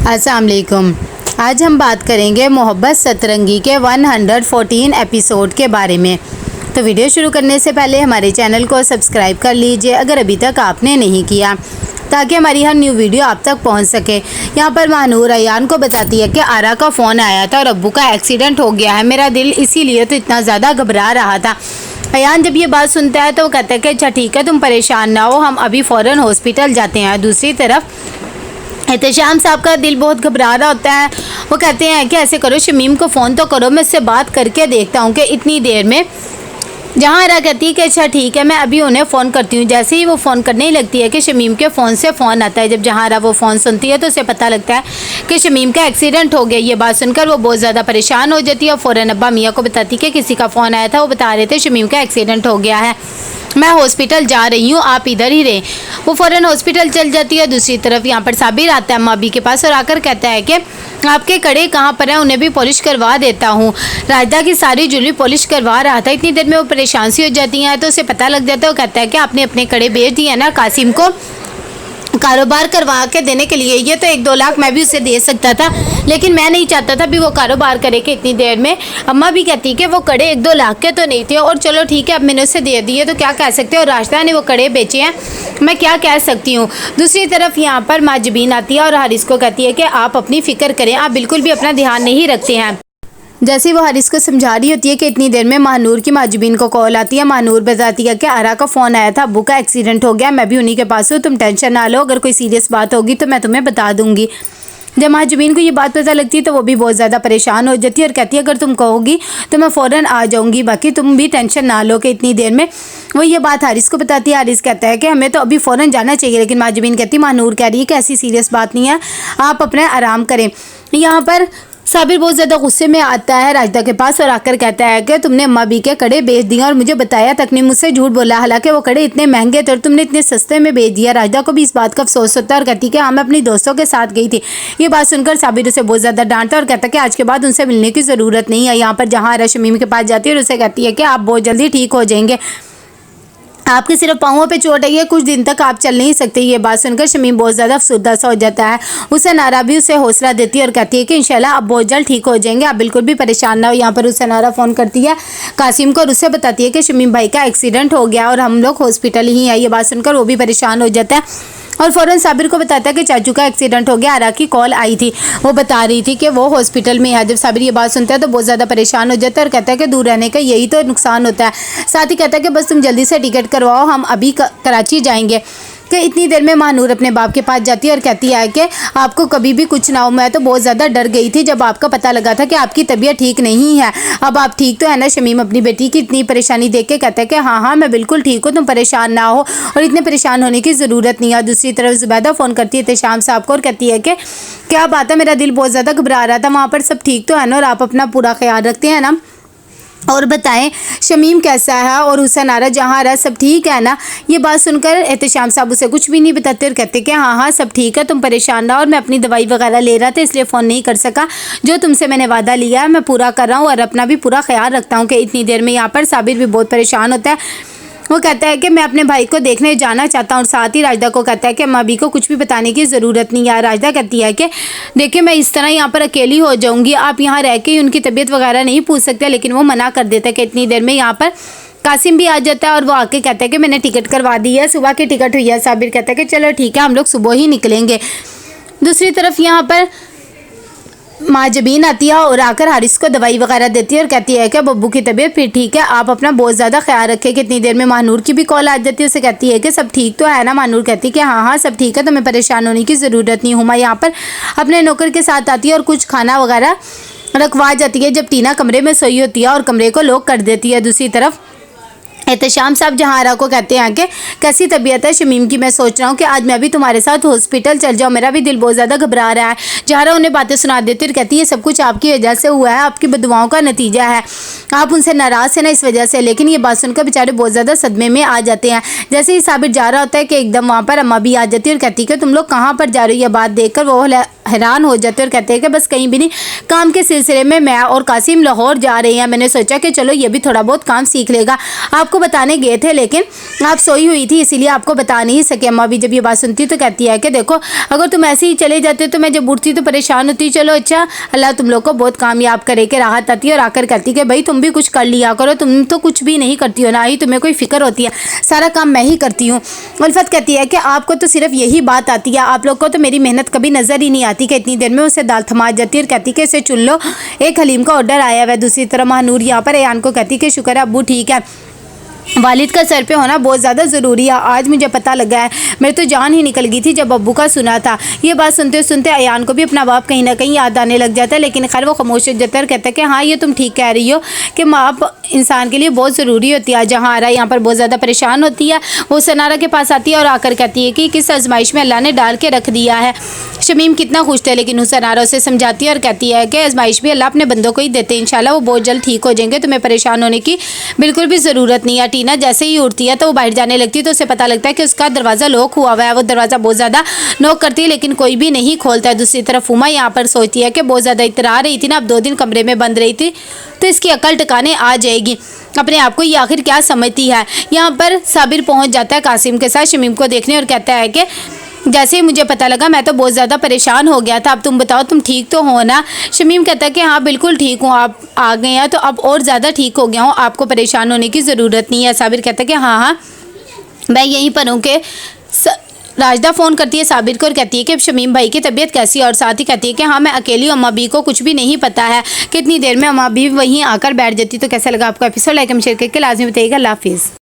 अस्सलाम वालेकुम। आज हम बात करेंगे मोहब्बत सतरंगी के 114 एपिसोड के बारे में। तो वीडियो शुरू करने से पहले हमारे चैनल को सब्सक्राइब कर लीजिए अगर अभी तक आपने नहीं किया, ताकि हमारी हर न्यू वीडियो आप तक पहुंच सके। यहाँ पर महानूर अयान को बताती है कि आरा का फ़ोन आया था और अब्बू का एक्सीडेंट हो गया है, मेरा दिल इसीलिए तो इतना ज़्यादा घबरा रहा था। अयान जब ये बात सुनता है तो वो कहता है कि अच्छा ठीक है, तुम परेशान ना हो, हम अभी फ़ौरन हॉस्पिटल जाते हैं। दूसरी तरफ एहतशाम साहब का दिल बहुत घबरा रहा होता है। वो कहते हैं कि ऐसे करो, शमीम को फ़ोन तो करो, मैं उससे बात करके देखता हूँ कि इतनी देर में। जहाँ आरा कहती है कि अच्छा ठीक है, मैं अभी उन्हें फ़ोन करती हूँ। जैसे ही वो फ़ोन करने ही लगती है कि शमीम के फ़ोन से फ़ोन आता है। जब जहाँ आरा वो फ़ोन सुनती है तो उसे पता लगता है कि शमीम का एक्सीडेंट हो गया। ये बात सुनकर वो बहुत ज़्यादा परेशान हो जाती है और फ़ौरन अब्बा मियाँ को बताती है कि किसी का फ़ोन आया था, वो बता रहे थे शमीम का एक्सीडेंट हो गया है, मैं हॉस्पिटल जा रही हूँ, आप इधर ही रहे। वो फ़ौरन हॉस्पिटल चल जाती है। दूसरी तरफ यहाँ पर साबिर आता है अम्मा अभी के पास और आकर कहता है कि आपके कड़े कहाँ पर हैं, उन्हें भी पॉलिश करवा देता हूँ। राजदा की सारी ज्वेलरी पॉलिश करवा रहा था। इतनी देर में वो परेशान सी हो जाती हैं तो उसे पता लग जाता है। वो कहता है कि आपने अपने कड़े बेच दिए ना कासिम को कारोबार करवा के देने के लिए। ये तो 1-2 लाख मैं भी उसे दे सकता था, लेकिन मैं नहीं चाहता था भी वो कारोबार करे कि इतनी देर में। अम्मा भी कहती कि वो कड़े 1-2 लाख के तो नहीं थे और चलो ठीक है, अब मैंने उसे दे दिए तो क्या कह सकते हो, राशिदा ने वो कड़े बेचे हैं, मैं क्या कह सकती हूँ। दूसरी तरफ यहाँ पर माँ जबीन आती है और हारिस को कहती है कि आप अपनी फ़िक्र करें, आप बिल्कुल भी अपना ध्यान नहीं रखते हैं। जैसे ही वो हारिस को समझा रही होती है कि इतनी देर में महानूर की माजबीन को कॉल आती है। महानूर बताती है कि आरा का फ़ोन आया था, अब्बू का एक्सीडेंट हो गया, मैं भी उन्हीं के पास हूँ, तुम टेंशन ना लो, अगर कोई सीरियस बात होगी तो मैं तुम्हें बता दूंगी। जब माजबीन को ये बात पता लगती है तो वो भी बहुत ज़्यादा परेशान हो जाती है और कहती है अगर तुम कहोगी तो मैं फ़ौरन आ जाऊँगी, बाकी तुम भी टेंशन ना लो। कि इतनी देर में वो ये बात हारिस को बताती है। हारिस कहता है कि हमें तो अभी फ़ौरन जाना चाहिए, लेकिन माजबीन कहती है महानूर कह रही है कि ऐसी सीरियस बात नहीं है, आप अपना आराम करें। यहाँ पर साबिर बहुत ज़्यादा गुस्से में आता है राजदा के पास और आकर कहता है कि तुमने अम्मा बी के कड़े बेच दिए और मुझे बताया तक नहीं, मुझसे झूठ बोला, हालांकि वो कड़े इतने महंगे थे और तुमने इतने सस्ते में बेच दिया। राजदा को भी इस बात का अफसोस होता है और कहती है कि हाँ मैं अपनी दोस्तों के साथ गई थी। ये बात सुनकर साबिर उसे बहुत ज़्यादा डांटता है और कहता है कि आज के बाद उनसे मिलने की ज़रूरत नहीं है। यहाँ पर जहाँ आरा शमीम के पास जाती है और उसे कहती है कि आप बहुत जल्दी ठीक हो जाएंगे, आपके सिर्फ पाँवों पे चोट आई है, कुछ दिन तक आप चल नहीं सकते। ये बात सुनकर शमीम बहुत ज़्यादा अफसरदा सा हो जाता है। उसे नारा भी उसे हौसला देती है और कहती है कि इंशाल्लाह आप बहुत जल्द ठीक हो जाएंगे, आप बिल्कुल भी परेशान ना हो। यहाँ पर उसे नारा फ़ोन करती है कासिम को और उसे बताती है कि शमीम भाई का एक्सीडेंट हो गया और हम लोग हॉस्पिटल ही हैं। ये बात सुनकर वो भी परेशान हो जाता है और फ़ौरन साबिर को बताता है कि चाचू का एक्सीडेंट हो गया, आरा की कॉल आई थी, वो बता रही थी कि वो हॉस्पिटल में है। जब साबिर ये बात सुनता है तो बहुत ज़्यादा परेशान हो जाता है और कहता है कि दूर रहने का यही तो नुकसान होता है। साथ ही कहता है कि बस तुम जल्दी से टिकट करवाओ, हम अभी कराची जाएंगे। कि इतनी देर में महानूर अपने बाप के पास जाती है और कहती है कि आपको कभी भी कुछ ना हो, मैं तो बहुत ज़्यादा डर गई थी जब आपका पता लगा था कि आपकी तबीयत ठीक नहीं है, अब आप ठीक तो है ना। शमीम अपनी बेटी की इतनी परेशानी देख के कहता है कि हाँ हाँ मैं बिल्कुल ठीक हूँ, तुम परेशान ना हो और इतने परेशान होने की ज़रूरत नहीं है। दूसरी तरफ ज़ुबैदा फ़ोन करती है एहतशाम साहब को और कहती है कि क्या बात है, मेरा दिल बहुत ज़्यादा घबरा रहा था, वहाँ पर सब ठीक तो है ना और आप अपना पूरा ख्याल रखते हैं ना, और बताएं शमीम कैसा है और हुसैन आरा जहाँ आ रहा सब ठीक है ना। ये बात सुनकर एहतशाम साहब उसे कुछ भी नहीं बताते और कहते कि हाँ हाँ सब ठीक है, तुम परेशान ना हो, और मैं अपनी दवाई वगैरह ले रहा था इसलिए फ़ोन नहीं कर सका, जो तुमसे मैंने वादा लिया है मैं पूरा कर रहा हूँ और अपना भी पूरा ख्याल रखता हूँ। कि इतनी देर में यहाँ पर साबिर भी बहुत परेशान होता है। वो कहता है कि मैं अपने भाई को देखने जाना चाहता हूँ और साथ ही राजदा को कहता है कि अम्मा बी को कुछ भी बताने की ज़रूरत नहीं है। राजदा कहती है कि देखिए मैं इस तरह यहाँ पर अकेली हो जाऊँगी, आप यहाँ रह के ही उनकी तबीयत वगैरह नहीं पूछ सकते, लेकिन वो मना कर देता है। कि इतनी देर में यहाँ पर कासिम भी आ जाता है और वो आके कहता है कि मैंने टिकट करवा दी है, सुबह की टिकट हुई है। साबिर कहता है कि चलो ठीक है, हम लोग सुबह ही निकलेंगे। दूसरी तरफ यहाँ पर माँ जबीन आती है और आकर हारिस को दवाई वगैरह देती है और कहती है कि बब्बू की तबीयत फिर ठीक है, आप अपना बहुत ज़्यादा ख्याल रखें। कि इतनी देर में महानूर की भी कॉल आ जाती है, उसे कहती है कि सब ठीक तो है ना। महानूर कहती है कि हाँ हाँ सब ठीक है, तुम्हें परेशान होने की ज़रूरत नहीं। हुमा यहाँ पर अपने नौकर के साथ आती है और कुछ खाना वगैरह रखवा जाती है। जब टीना कमरे में सोई होती है और कमरे को लॉक कर देती है। दूसरी तरफ एहतशाम साहब जहाँ आरा को कहते हैं कि कैसी तबीयत है शमीम की, मैं सोच रहा हूँ कि आज मैं भी तुम्हारे साथ हॉस्पिटल चल जाऊँ, मेरा भी दिल बहुत ज़्यादा घबरा रहा है। जहरा उन्हें बातें सुना देती और कहती है सब कुछ आपकी वजह से हुआ है, आपकी बदुआओं का नतीजा है, आप उनसे नाराज़ है ना इस वजह से। लेकिन ये बात सुनकर बेचारे बहुत ज़्यादा सदमे में आ जाते हैं। जैसे ही साबिर जा रहा होता है कि एकदम वहाँ पर अम्मा भी आ जाती है और कहती है कि तुम लोग कहाँ पर जा रही हो। ये बात देखकर वो हैरान हो जाते हैं और कहते हैं कि बस कहीं भी नहीं, काम के सिलसिले में मैं और कासिम लाहौर जा रहे हैं। मैंने सोचा कि चलो ये भी थोड़ा बहुत काम सीख लेगा। आपको बताने गए थे लेकिन आप सोई हुई थी, इसीलिए आपको बता नहीं सके। अम्मा भी जब ये बात सुनती तो कहती है कि देखो अगर तुम ऐसे ही चले जाते तो मैं जब उठती तो परेशान होती। चलो अच्छा, अल्लाह तुम लोग को बहुत कामयाब करे के राहत आती है। और आकर कहती कि भाई तुम भी कुछ कर लिया करो, तुम तो कुछ भी नहीं करती हो, ना ही तुम्हें कोई फिक्र होती है, सारा काम मैं ही करती हूँ। उल्फत कहती है कि आपको तो सिर्फ यही बात आती है, आप लोग को तो मेरी मेहनत कभी नज़र ही नहीं आती कि इतनी देर में उसे दाल थमा जाती है। और कहती कि इसे चुन लो, एक हलीम का ऑर्डर आया हुआ है। दूसरी तरफ महानूर यहाँ पर अयान को कहती कि शुक्र है अब्बू ठीक है, वालिद का सर पे होना बहुत ज़्यादा ज़रूरी है। आज मुझे पता लगा है, मेरी तो जान ही निकल गई थी जब अब्बू का सुना था। ये बात सुनते सुनते अयान को भी अपना बाप कहीं ना कहीं याद आने लग जाता है, लेकिन खैर वो खामोश हो जाता है और कहता है कि हाँ ये तुम ठीक कह रही हो कि माँ इंसान के लिए बहुत ज़रूरी होती है। जहाँ आरा यहाँ पर बहुत ज़्यादा परेशान होती है, वो सनारा के पास आती है और आकर कहती है कि किस आजमाइश में अल्लाह ने डाल के रख दिया है। शमीम कितना खुश थे, लेकिन सनारा उसे समझाती है और कहती है कि आजमाइश भी अल्लाह अपने बंदों को ही देते हैं, इंशाल्लाह वो बहुत जल्द ठीक हो जाएंगे, तुम्हें परेशान होने की बिल्कुल भी ज़रूरत नहीं है। टीना जैसे ही उठती है तो वो बाहर जाने लगती है तो उसे पता लगता है कि उसका दरवाज़ा लॉक हुआ हुआ है। वो दरवाज़ा बहुत ज़्यादा नॉक करती है लेकिन कोई भी नहीं खोलता है। दूसरी तरफ उमा यहाँ पर सोचती है कि बहुत ज़्यादा इतरा रही थी ना, अब 2 दिन कमरे में बंद रही थी तो इसकी अकल ठिकाने आ जाएगी। अपने आप को ये आखिर क्या समझती है। यहाँ पर साबिर पहुँच जाता है कासिम के साथ शमीम को देखने और कहता है कि जैसे ही मुझे पता लगा मैं तो बहुत ज़्यादा परेशान हो गया था, अब तुम बताओ तुम ठीक तो हो ना। शमीम कहता है कि हाँ बिल्कुल ठीक हूँ, आप आ गए हैं तो अब और ज़्यादा ठीक हो गया हूँ, आपको परेशान होने की ज़रूरत नहीं है। साबिर कहता है कि हाँ मैं यहीं पर हूँ। कि राजदा फ़ोन करती है साबिर को और कहती है कि शमीम भाई की तबीयत कैसी है, और साथ ही कहती है कि हाँ मैं अकेली हूँ, अम्मा बी को कुछ भी नहीं पता है। कितनी देर में अम्मा बी वहीं आकर बैठ जाती। तो कैसा लगा आपको एपिसोड, लाइक एंड शेयर करके लाजमी बताइएगा। अल्लाह हाफिज़।